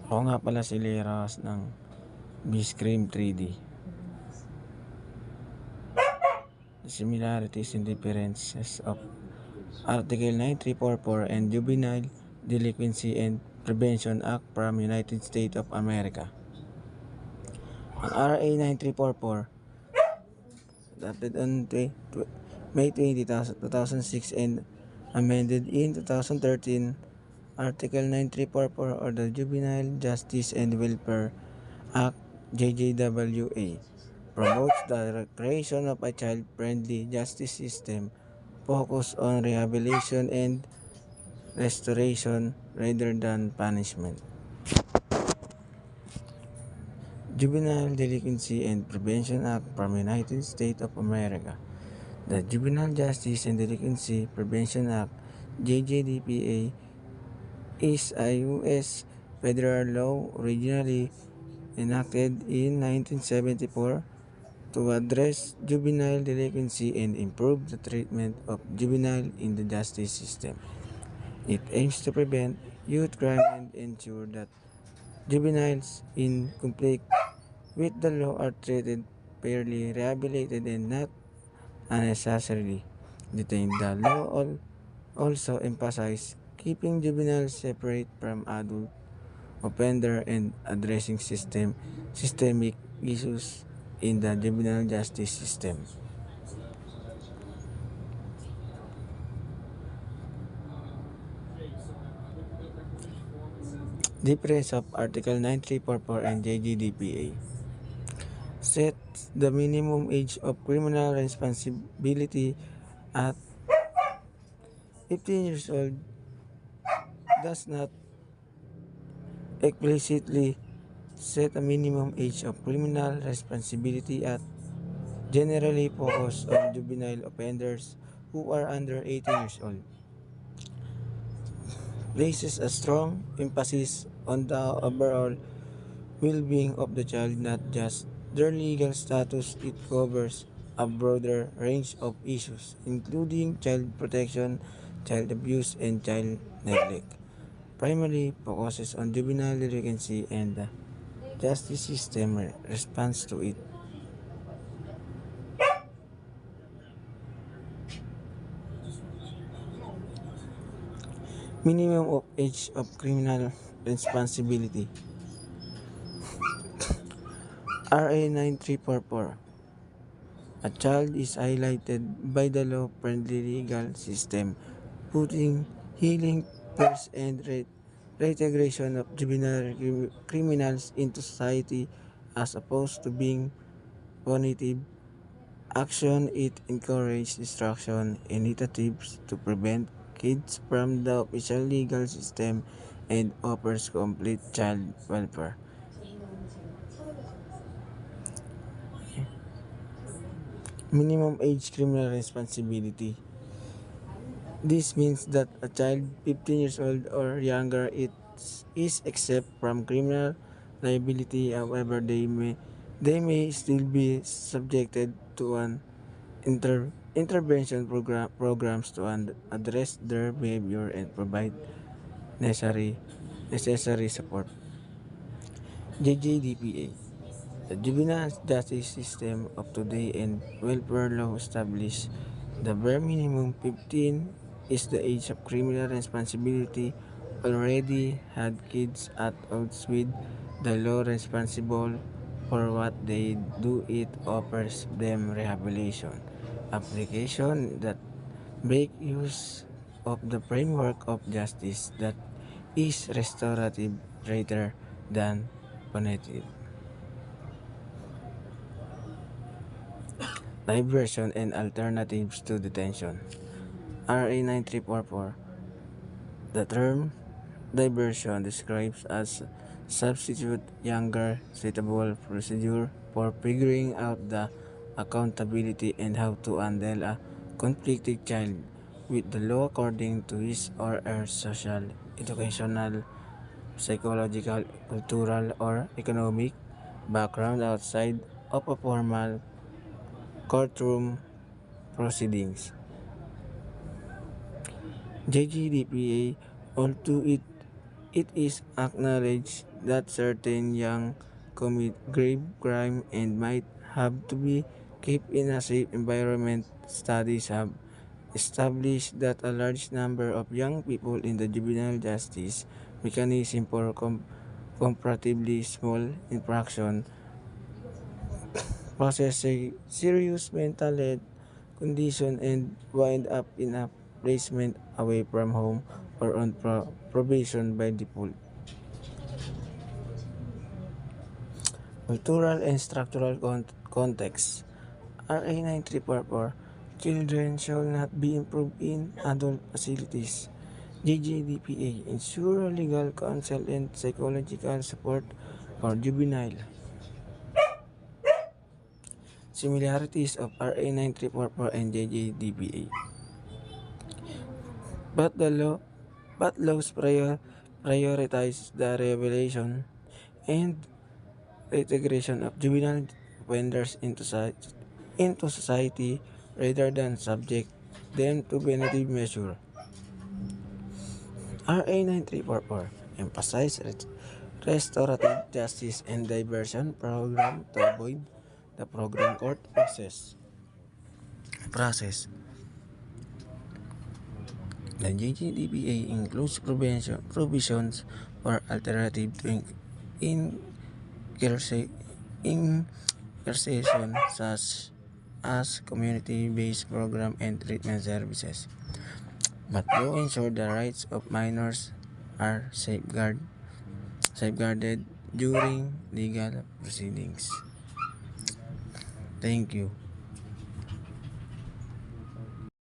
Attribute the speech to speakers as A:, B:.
A: Ako nga pala si Leras ng B-Scream 3D. The similarities and differences of Article 9344 and Juvenile Delinquency and Prevention Act from United States of America. Ang RA 9344 adopted on May 20, 2006 and amended in 2013. Article 9344 or the Juvenile Justice and Welfare Act JJWA promotes the creation of a child-friendly justice system focused on rehabilitation and restoration rather than punishment. Juvenile Delinquency and Prevention Act from United States of America. The Juvenile Justice and Delinquency Prevention Act JJDPA is a U.S. federal law originally enacted in 1974 to address juvenile delinquency and improve the treatment of juvenile in the justice system. It aims to prevent youth crime and ensure that juveniles in conflict with the law are treated fairly, rehabilitated, and not unnecessarily detained. The law also emphasizes keeping juveniles separate from adult offender and addressing systemic issues in the juvenile justice system. Difference of Article 9344 and JJDPA sets the minimum age of criminal responsibility at 15 years old, does not explicitly set a minimum age of criminal responsibility at generally focused on juvenile offenders who are under 18 years old. Places a strong emphasis on the overall well-being of the child, not just their legal status. It covers a broader range of issues, including child protection, child abuse, and child neglect. Primarily focuses on juvenile delinquency and the justice system response to it. Minimum of age of criminal responsibility. RA 9344. A child is highlighted by the law-friendly legal system, putting healing first and reintegration of juvenile criminals into society as opposed to being punitive action. It encourages instruction initiatives to prevent kids from the official legal system and offers complete child welfare. Minimum age criminal responsibility. This means that a child 15 years old or younger is exempt from criminal liability. However, they may still be subjected to an intervention programs to address their behavior and provide necessary support. JJDPA. The Juvenile Justice System of today and welfare law establish the bare minimum 15 is the age of criminal responsibility. Already had kids at odds with the law responsible for what they do. It offers them rehabilitation application that make use of the framework of justice that is restorative rather than punitive. Diversion and alternatives to detention. RA 9344. The term diversion describes as substitute younger suitable procedure for figuring out the accountability and how to handle a conflicted child with the law according to his or her social, educational, psychological, cultural, or economic background outside of a formal courtroom proceedings. JGDPA, although it It is acknowledged that certain young commit grave crime and might have to be kept in a safe environment. Studies have established that a large number of young people in the juvenile justice mechanism for comparatively small infraction possess a serious mental health condition and wind up in a placement away from home or on probation by default. Cultural and structural context. RA 9344, children shall not be improved in adult facilities. JJDPA, ensure legal counsel and psychological support for juvenile. Similarities of RA 9344 and JJDPA. But the law, but laws prioritize the revelation and integration of juvenile offenders into society rather than subject them to punitive measure. RA 9344 emphasizes restorative justice and diversion program to avoid the program court process. The JJDPA includes provisions for alternative to incarceration such as community-based program and treatment services, but to ensure the rights of minors are safeguarded during legal proceedings. Thank you.